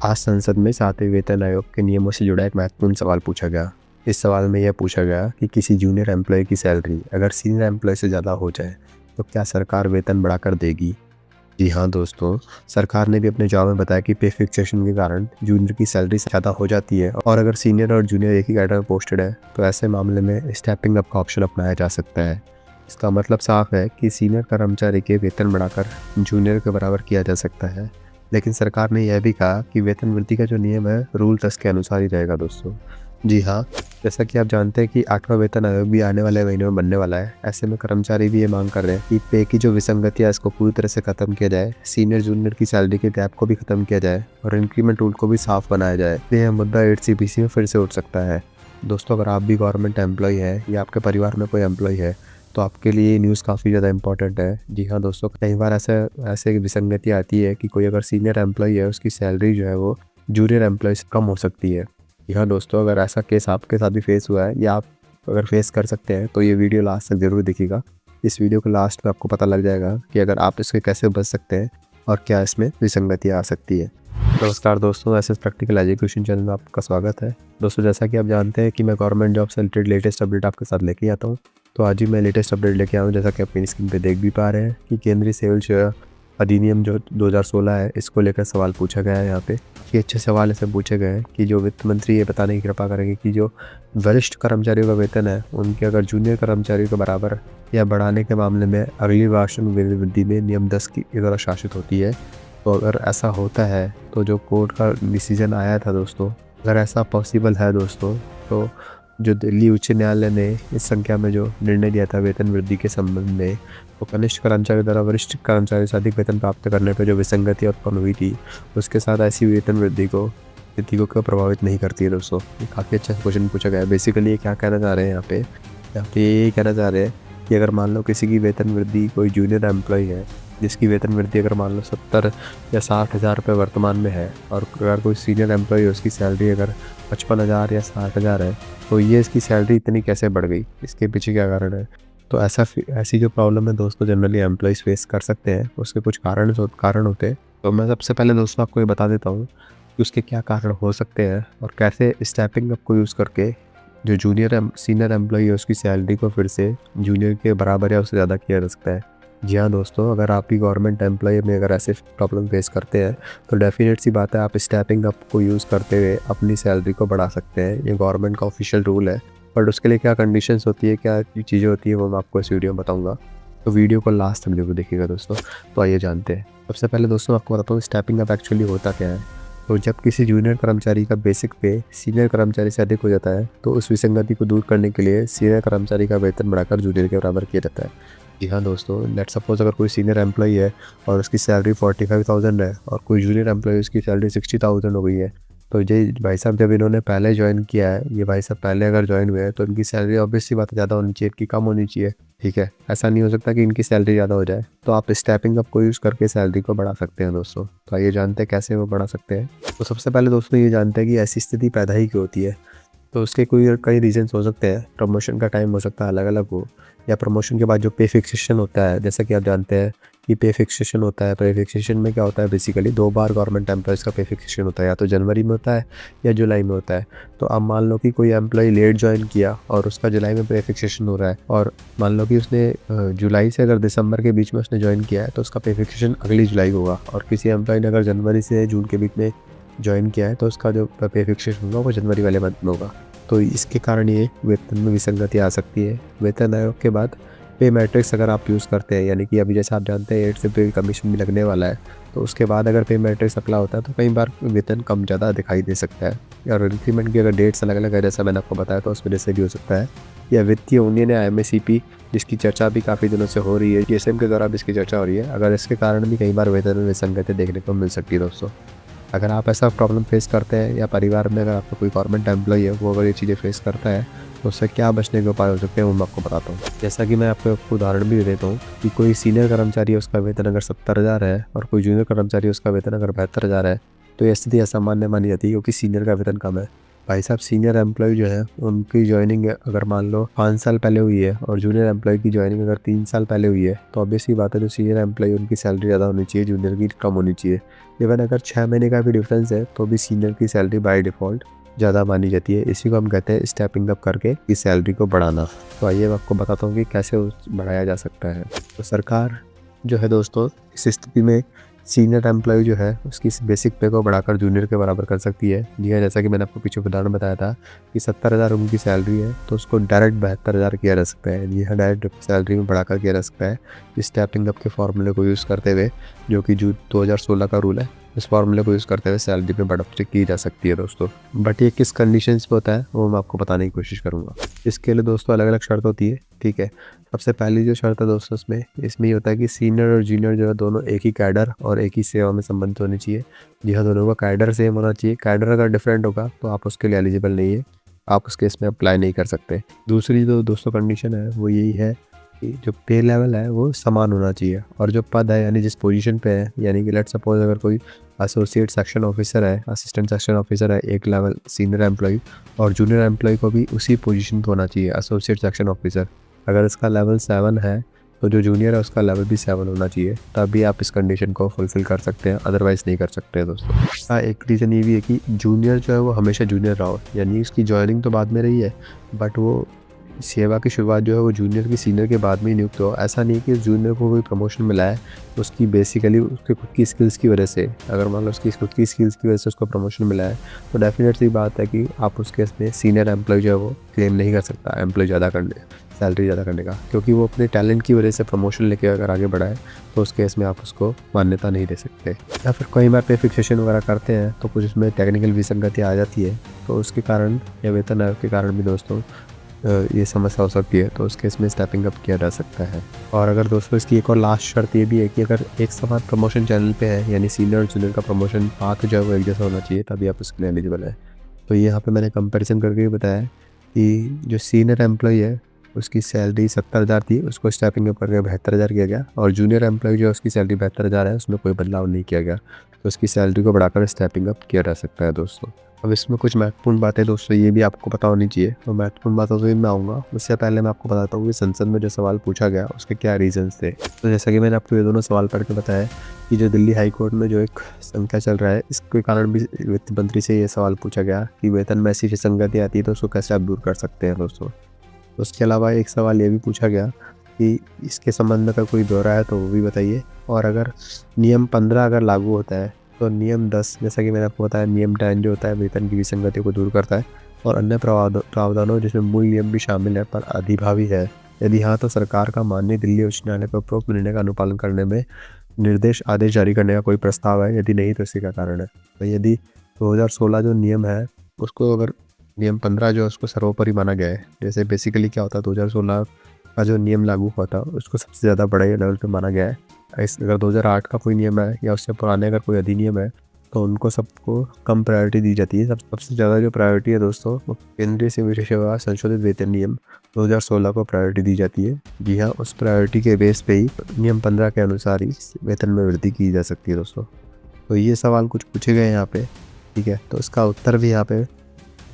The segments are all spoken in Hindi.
आज संसद में 7वें वेतन आयोग के नियमों से जुड़ा एक महत्वपूर्ण सवाल पूछा गया। इस सवाल में यह पूछा गया कि किसी जूनियर एम्प्लॉय की सैलरी अगर सीनियर एम्प्लॉय से ज़्यादा हो जाए तो क्या सरकार वेतन बढ़ाकर देगी। जी हाँ दोस्तों, सरकार ने भी अपने जवाब में बताया कि पे फिक्सेशन के कारण जूनियर की सैलरी ज़्यादा हो जाती है और अगर सीनियर और जूनियर एक ही कैडर में पोस्टेड है तो ऐसे मामले में स्टेपिंग अप का ऑप्शन अपनाया जा सकता है। इसका मतलब साफ है कि सीनियर कर्मचारी के वेतन बढ़ाकर जूनियर के बराबर किया जा सकता है। लेकिन सरकार ने यह भी कहा कि वेतन वृद्धि का जो नियम है रूल 10 के अनुसार ही रहेगा दोस्तों। जी हाँ, जैसा कि आप जानते हैं कि 8वां वेतन आयोग भी आने वाले महीनों में बनने वाला है। ऐसे में कर्मचारी भी ये मांग कर रहे हैं कि पे की जो विसंगतियाँ इसको पूरी तरह से खत्म किया जाए, सीनियर जूनियर की सैलरी के गैप को भी खत्म किया जाए और इंक्रीमेंट रूल को भी साफ बनाया जाए। यह मुद्दा 8CPC में फिर से उठ सकता है। दोस्तों, अगर आप भी गवर्नमेंट एम्प्लॉय है या आपके परिवार में कोई एम्प्लॉय है तो आपके लिए ये न्यूज़ काफ़ी ज़्यादा इंपॉर्टेंट है। जी हाँ दोस्तों, कई बार ऐसे विसंगति आती है कि कोई अगर सीनियर एम्प्लॉय है उसकी सैलरी जो है वो जूनियर एम्प्लॉय से कम हो सकती है। जी हाँ दोस्तों, अगर ऐसा केस आपके साथ भी फेस हुआ है या आप अगर फेस कर सकते हैं तो ये वीडियो लास्ट तक ज़रूर देखिएगा। इस वीडियो के लास्ट में आपको पता लग जाएगा कि अगर आप इससे कैसे बच सकते हैं और क्या इसमें विसंगतियाँ आ सकती है। नमस्कार दोस्तों, एसएस प्रैक्टिकल एजुकेशन चैनल में आपका स्वागत है। दोस्तों, जैसा कि आप जानते हैं कि मैं गवर्नमेंट जॉब से रिलेटेड लेटेस्ट अपडेट आपके साथ लेके आता हूँ। तो आज ही मैं लेटेस्ट अपडेट लेके आया हूँ। जैसा कि अपनी स्क्रीन पे देख भी पा रहे हैं कि केंद्रीय सिविल सेवा अधिनियम जो 2016 है इसको लेकर सवाल पूछा गया है। यहाँ पे काफ़ी अच्छे सवाल ऐसे पूछे गए हैं कि जो वित्त मंत्री ये बताने की कृपा करेंगे कि जो वरिष्ठ कर्मचारियों का वेतन है उनके अगर जूनियर कर्मचारियों के बराबर या बढ़ाने के मामले में अगली वार्षिक वेतन वृद्धि में नियम 10 की द्वारा शासित होती है। तो अगर ऐसा होता है तो जो कोर्ट का डिसीजन आया था दोस्तों, अगर ऐसा पॉसिबल है दोस्तों, तो जो दिल्ली उच्च न्यायालय ने इस संख्या में जो निर्णय दिया था वेतन वृद्धि के संबंध में, तो कनिष्ठ कर्मचारी द्वारा वरिष्ठ कर्मचारी से अधिक वेतन प्राप्त करने पर जो विसंगति उत्पन्न हुई थी उसके साथ ऐसी वेतन वृद्धि को स्थिति को क्यों प्रभावित नहीं करती है दोस्तों। ये काफ़ी अच्छा क्वेश्चन पूछा गया है। बेसिकली ये क्या कहना चाह रहे हैं यहाँ पे ये कहना चाह रहे हैं कि अगर मान लो किसी की वेतन वृद्धि कोई जूनियर एम्प्लॉय है जिसकी वेतन वृद्धि अगर मान लो 70 या 60 हज़ार रुपये वर्तमान में है और अगर कोई सीनियर एम्प्लॉय है उसकी सैलरी अगर 55,000 या 60,000 है तो ये इसकी सैलरी इतनी कैसे बढ़ गई, इसके पीछे क्या कारण है। तो ऐसी जो प्रॉब्लम है दोस्तों जनरली एम्प्लॉयज़ फेस कर सकते हैं। उसके कुछ कारण होते हैं। तो मैं सबसे पहले दोस्तों आपको ये बता देता हूँ कि उसके क्या कारण हो सकते हैं और कैसे स्टेपिंग अप को यूज़ करके जो सीनियर एम्प्लॉय है उसकी सैलरी को फिर से जूनियर के बराबर या उससे ज़्यादा किया जा सकता है। जी हाँ दोस्तों, अगर आप भी गवर्नमेंट एम्प्लॉय में अगर ऐसे प्रॉब्लम फेस करते हैं तो डेफिनेट सी बात है आप स्टेपिंग अप को यूज़ करते हुए अपनी सैलरी को बढ़ा सकते हैं। ये गवर्नमेंट का ऑफिशियल रूल है। बट उसके लिए क्या कंडीशंस होती है, क्या चीज़ें होती है वो मैं आपको इस वीडियो में बताऊँगा। तो वीडियो को लास्ट तक जरूर देखिएगा दोस्तों। तो आइए जानते हैं। सबसे पहले दोस्तों आपको बताता हूँ स्टेपिंग अप एक्चुअली होता क्या है। तो जब किसी जूनियर कर्मचारी का बेसिक पे सीनियर कर्मचारी से अधिक हो जाता है तो उस विसंगति को दूर करने के लिए सीनियर कर्मचारी का वेतन बढ़ाकर जूनियर के बराबर किया जाता है। जी हाँ दोस्तों, लेट सपोज अगर कोई सीनियर एम्प्लॉई है और उसकी सैलरी 45,000 है और कोई जूनियर एम्प्लॉई उसकी सैलरी 60,000 हो गई है। तो ये भाई साहब जब इन्होंने पहले ज्वाइन किया है, ये भाई साहब पहले अगर ज्वाइन हुए हैं तो इनकी सैलरी ऑब्वियस सी बात है ज़्यादा होनी चाहिए, इनकी कम होनी चाहिए। ठीक है, ऐसा नहीं हो सकता कि इनकी सैलरी ज़्यादा हो जाए। तो आप स्टेपिंग अप को यूज़ करके सैलरी को बढ़ा सकते हैं दोस्तों। तो आइए जानते हैं कैसे वो बढ़ा सकते हैं। तो सबसे पहले दोस्तों ये जानते हैं कि ऐसी स्थिति पैदा ही क्यों होती है। तो उसके कई रीजंस हो सकते हैं। प्रमोशन का टाइम हो सकता है अलग अलग हो, या प्रमोशन के बाद जो पे फिक्सेशन होता है, जैसा कि आप जानते हैं कि पे फिक्सेशन होता है। पे फिक्सेशन में क्या होता है, बेसिकली 2 बार गवर्नमेंट एम्प्लॉयज़ का पे फिक्सेशन होता है, या तो जनवरी में होता है या जुलाई में होता है। तो अब मान लो कि कोई एम्प्लॉय लेट ज्वाइन किया और उसका जुलाई में पे फिक्सेशन हो रहा है, और मान लो कि उसने जुलाई से अगर दिसंबर के बीच में उसने ज्वाइन किया है तो उसका पे फिक्सेशन अगली जुलाई को होगा। और किसी एम्प्लॉय ने अगर जनवरी से जून के बीच में ज्वाइन किया है तो उसका जो पे फिक्सेशन होगा वो जनवरी वाले मंथ में होगा। तो इसके कारण ये वेतन में विसंगति आ सकती है। वेतन आयोग के बाद पे मैट्रिक्स अगर आप यूज़ करते हैं, यानी कि अभी जैसे आप जानते हैं 8 से पे कमीशन भी लगने वाला है, तो उसके बाद अगर पे मैट्रिक्स अप्लाई होता है तो कई बार वेतन कम ज़्यादा दिखाई दे सकता है। और इंक्रीमेंट की अगर डेट्स अलग अलग है जैसा मैंने आपको बताया तो उस वजह से भी हो सकता है। या वित्तीय यूनियन या MACP जिसकी चर्चा भी काफ़ी दिनों से हो रही है, GSM के द्वारा भी इसकी चर्चा हो रही है, अगर इसके कारण भी कई बार वेतन में विसंगति देखने को मिल सकती है दोस्तों। अगर आप ऐसा प्रॉब्लम फेस करते हैं या परिवार में अगर आपका कोई गवर्नमेंट एम्प्लॉय है वो अगर ये चीज़ें फेस करता है तो उससे क्या बचने के उपाय हो सकते हैं वो मैं आपको बताता हूँ। जैसा कि मैं आपको उदाहरण भी दे देता हूँ कि कोई सीनियर कर्मचारी है उसका वेतन अगर 70,000 है और कोई जूनियर कर्मचारी है उसका वेतन अगर 72,000 है तो ये स्थिति असामान्य मानी जाती है क्योंकि सीनियर का वेतन कम है। भाई साहब सीनियर एम्प्लॉय जो है उनकी ज्वाइनिंग अगर मान लो 5 साल पहले हुई है और जूनियर एम्प्लॉय की ज्वाइनिंग अगर 3 साल पहले हुई है तो ऑब्वियसली बात है जो सीनियर एम्प्लॉय उनकी सैलरी ज़्यादा होनी चाहिए, जूनियर की कम होनी चाहिए। इवन अगर 6 महीने का भी डिफरेंस है तो भी सीनियर की सैलरी बाय डिफ़ॉल्ट ज़्यादा मानी जाती है। इसी को हम कहते हैं स्टेपिंग अप करके कि सैलरी को बढ़ाना। तो आइए मैं आपको बताता हूँ कि कैसे बढ़ाया जा सकता है। तो सरकार जो है दोस्तों, इस स्थिति में सीनियर एम्प्लॉय जो है उसकी बेसिक पे को बढ़ाकर जूनियर के बराबर कर सकती है। जी हाँ, जैसा कि मैंने आपको पीछे उदाहरण बताया था कि 70,000 उनकी सैलरी है तो उसको डायरेक्ट 72,000 किया जा सकता है। जी हाँ, डायरेक्ट सैलरी में बढ़ाकर किया जा सकता है स्टेपिंग अप के फॉर्मूले को यूज़ करते हुए, जो कि 2016 का रूल है। इस फॉर्मूले को यूज़ करते हुए सैलरी में बढ़ोतरी की जा सकती है दोस्तों। बट ये किस कंडीशंस पे होता है वो मैं आपको बताने की कोशिश करूँगा। इसके लिए दोस्तों अलग अलग शर्त होती है, ठीक है। सबसे पहली जो शर्त है दोस्तों इसमें ये होता है कि सीनियर और जूनियर जो है दोनों एक ही कैडर और एक ही सेवा में संबंधित होनी चाहिए। जी हाँ, दोनों का कैडर सेम होना चाहिए। कैडर अगर डिफरेंट होगा तो आप उसके लिए एलिजिबल नहीं है, आप उसके इसमें अप्लाई नहीं कर सकते। दूसरी जो दोस्तों कंडीशन है वो यही है कि जो पे लेवल है वो समान होना चाहिए और जो पद है यानी जिस पोजीशन पे है, यानी कि लेट सपोज अगर कोई एसोसिएट सेक्शन ऑफिसर है, असिस्टेंट सेक्शन ऑफिसर है एक लेवल सीनियर एम्प्लॉय, और जूनियर एम्प्लॉय को भी उसी पोजीशन पे होना चाहिए एसोसिएट सेक्शन ऑफिसर। अगर इसका लेवल 7 है तो जो जूनियर है उसका लेवल भी 7 होना चाहिए, तभी आप इस कंडीशन को फुलफिल कर सकते हैं, अदरवाइज़ नहीं कर सकते हैं दोस्तों। हाँ, एक रीज़न ये भी है कि जूनियर जो है वो हमेशा जूनियर रहा हो, यानी उसकी जॉइनिंग तो बाद में रही है बट वो सेवा की शुरुआत जो है वो जूनियर की सीनियर के बाद में ही नियुक्त हो। ऐसा नहीं कि जूनियर को कोई प्रमोशन मिला है उसकी बेसिकली उसके खुद की स्किल्स की वजह से। अगर मान लो उसकी खुद की स्किल्स की वजह से उसको प्रमोशन मिला है तो डेफिनेट सी बात है कि आप उस केस में सीनियर एम्प्लॉय जो है वो क्लेम नहीं कर सकता एम्प्लॉय ज़्यादा करने, सैलरी ज़्यादा करने का, क्योंकि वो अपने टैलेंट की वजह से प्रमोशन लेके अगर आगे बढ़ा है तो उस केस में आप उसको मान्यता नहीं दे सकते। या फिर कई बार पे फिक्सेशन वगैरह करते हैं तो कुछ उसमें टेक्निकल विसंगति आ जाती है, तो उसके कारण या वेतन आयोग के कारण भी दोस्तों ये समस्या हो सकती है, तो उस केस में स्टेपिंग अप किया जा सकता है। और अगर दोस्तों इसकी एक और लास्ट शर्त ये भी है कि अगर एक समान प्रमोशन चैनल पे है, यानी सीनियर और जूनियर का प्रमोशन पाथ जो है वो एक जैसा होना चाहिए, तभी आप उसके लिए एलिजिबल है। तो यहाँ पे मैंने कंपैरिजन करके बताया कि जो सीनियर एम्प्लॉय है उसकी सैलरी 70,000 थी, उसको स्टेपिंग अप करके 72,000 किया गया, और जूनियर एम्प्लॉय जो है उसकी सैलरी 72,000 है, उसमें कोई बदलाव नहीं किया गया, तो उसकी सैलरी को बढ़ाकर स्टेपिंग अप किया जा सकता है दोस्तों। अब इसमें कुछ महत्वपूर्ण बातें दोस्तों ये भी आपको पता होनी चाहिए, तो महत्वपूर्ण बातों से मैं आऊँगा। उससे पहले मैं आपको बताता हूँ कि संसद में जो सवाल पूछा गया उसके क्या रीजंस थे। तो जैसा कि मैंने आपको ये दोनों सवाल पढ़ के बताया कि जो दिल्ली हाई कोर्ट में जो एक संख्या चल रहा है, इसके कारण भी वित्त मंत्री से ये सवाल पूछा गया कि वेतन में ऐसी विसंगति आती है तो उसको कैसे आप दूर कर सकते हैं दोस्तों। उसके अलावा एक सवाल ये भी पूछा गया कि इसके संबंध में अगर कोई ब्यौरा है तो वो भी बताइए, और अगर नियम 15 अगर लागू होता है तो नियम 10, जैसा कि मैंने आपको बताया नियम 10 जो होता है वेतन की विसंगति को दूर करता है, और अन्य प्रावधानों जिसमें मूल नियम भी शामिल है पर अधिभावी है। यदि हाँ तो सरकार का माननीय दिल्ली उच्च न्यायालय पर उपरोक्त निर्णय का अनुपालन करने में निर्देश आदेश जारी करने का कोई प्रस्ताव है, यदि नहीं तो इसका कारण है। तो यदि 2016 जो नियम है उसको अगर नियम 15 जो है उसको सर्वोपरि माना गया है, जैसे बेसिकली क्या होता है 2016 का जो नियम लागू हुआ था उसको सबसे ज़्यादा बड़े लेवल पे माना गया है। अगर 2008 का कोई नियम है या उससे पुराने अगर कोई अधिनियम है तो उनको सबको कम प्रायोरिटी दी जाती है। सबसे ज़्यादा जो प्रायोरिटी है दोस्तों वो केंद्रीय सिविल सेवा संशोधित वेतन नियम 2016 को प्रायोरिटी दी जाती है। जी हाँ, उस प्रायोरिटी के बेस पे ही नियम 15 के अनुसार ही वेतन में वृद्धि की जा सकती है दोस्तों। तो ये सवाल कुछ पूछे गए यहाँ पे, ठीक है, तो इसका उत्तर भी यहाँ पे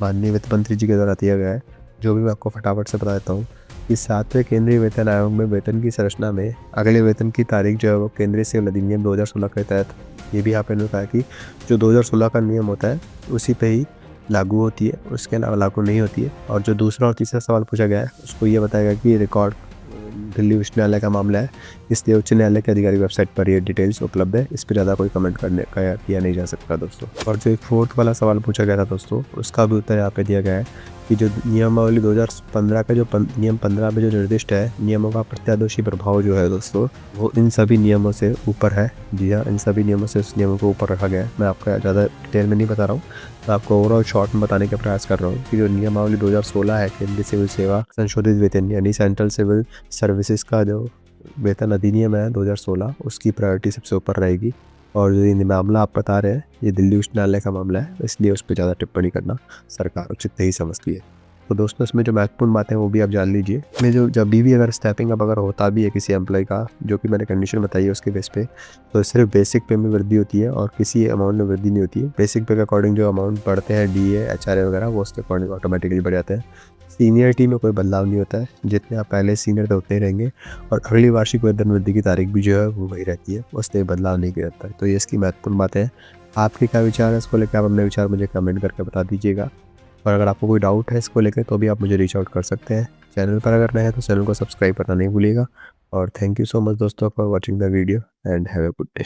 माननीय वित्त मंत्री जी के द्वारा दिया गया है, जो भी मैं आपको फटाफट से बता देता हूँ। इस 7वें केंद्रीय वेतन आयोग में वेतन की संरचना में अगले वेतन की तारीख जो है वो केंद्रीय सिविल अधिनियम 2016 के तहत, ये भी आपने कहा कि जो 2016 का नियम होता है उसी पे ही लागू होती है, उसके अलावा लागू नहीं होती है। और जो दूसरा और तीसरा सवाल पूछा गया है उसको ये बताएगा कि रिकॉर्ड दिल्ली उच्च न्यायालय का मामला है, इसलिए उच्च न्यायालय की आधिकारिक वेबसाइट पर ये डिटेल्स उपलब्ध है, इस पर ज़्यादा कोई कमेंट करने का किया नहीं जा सकता दोस्तों। और जो एक फोर्थ वाला सवाल पूछा गया था दोस्तों उसका भी उत्तर यहाँ पे दिया गया है कि जो नियमावली 2015 का जो नियम 15 में जो निर्दिष्ट है नियमों का प्रत्यादोषी प्रभाव जो है दोस्तों वो इन सभी नियमों से ऊपर है। जी हाँ, इन सभी नियमों से उस नियमों को ऊपर रखा गया है। मैं आपका ज़्यादा डिटेल में नहीं बता रहा हूँ, मैं आपको ओवरऑल शॉर्ट में बताने का प्रयास कर रहा हूँ कि जो नियमावली 2016 है केंद्रीय सिविल सेवा संशोधित वेतन यानी सेंट्रल सिविल सर्विसेज का जो वेतन अधिनियम है 2016 उसकी प्रायोरिटी सबसे ऊपर रहेगी। और जो ये मामला आप बता रहे हैं ये दिल्ली उच्च न्यायालय का मामला है, इसलिए उस पर ज़्यादा टिप्पणी करना सरकार उचित नहीं समझती है। तो दोस्तों इसमें जो महत्वपूर्ण बातें हैं वो भी आप जान लीजिए। इसमें जो जब भी अगर स्टेपिंग अप अगर होता भी है किसी एम्प्लॉय का, जो कि मैंने कंडीशन बताई है उसके बेस पे, तो सिर्फ बेसिक पे में वृद्धि होती है और किसी अमाउंट में वृद्धि नहीं होती है। बेसिक पे के अकॉर्डिंग जो अमाउंट बढ़ते हैं DA HRA वगैरह वो उसके अकॉर्डिंग ऑटोमेटिकली बढ़ जाते हैं। सीनियरिटी में कोई बदलाव नहीं होता है, जितने आप पहले सीनियर थे उतने ही रहेंगे और अगली वार्षिक वेतन वृद्धि की तारीख भी जो है वो वही रहती है, उसमें बदलाव नहीं किया जाता है। तो ये इसकी महत्वपूर्ण बात है। आपके क्या विचार है इसको लेकर, आप अपने विचार मुझे कमेंट करके बता दीजिएगा। और अगर आपको कोई डाउट है इसको लेकर तो भी आप मुझे रीच आउट कर सकते हैं। चैनल पर अगर नए हैं तो चैनल को सब्सक्राइब करना नहीं भूलिएगा। और थैंक यू सो मच दोस्तों for watching the video and have a good day.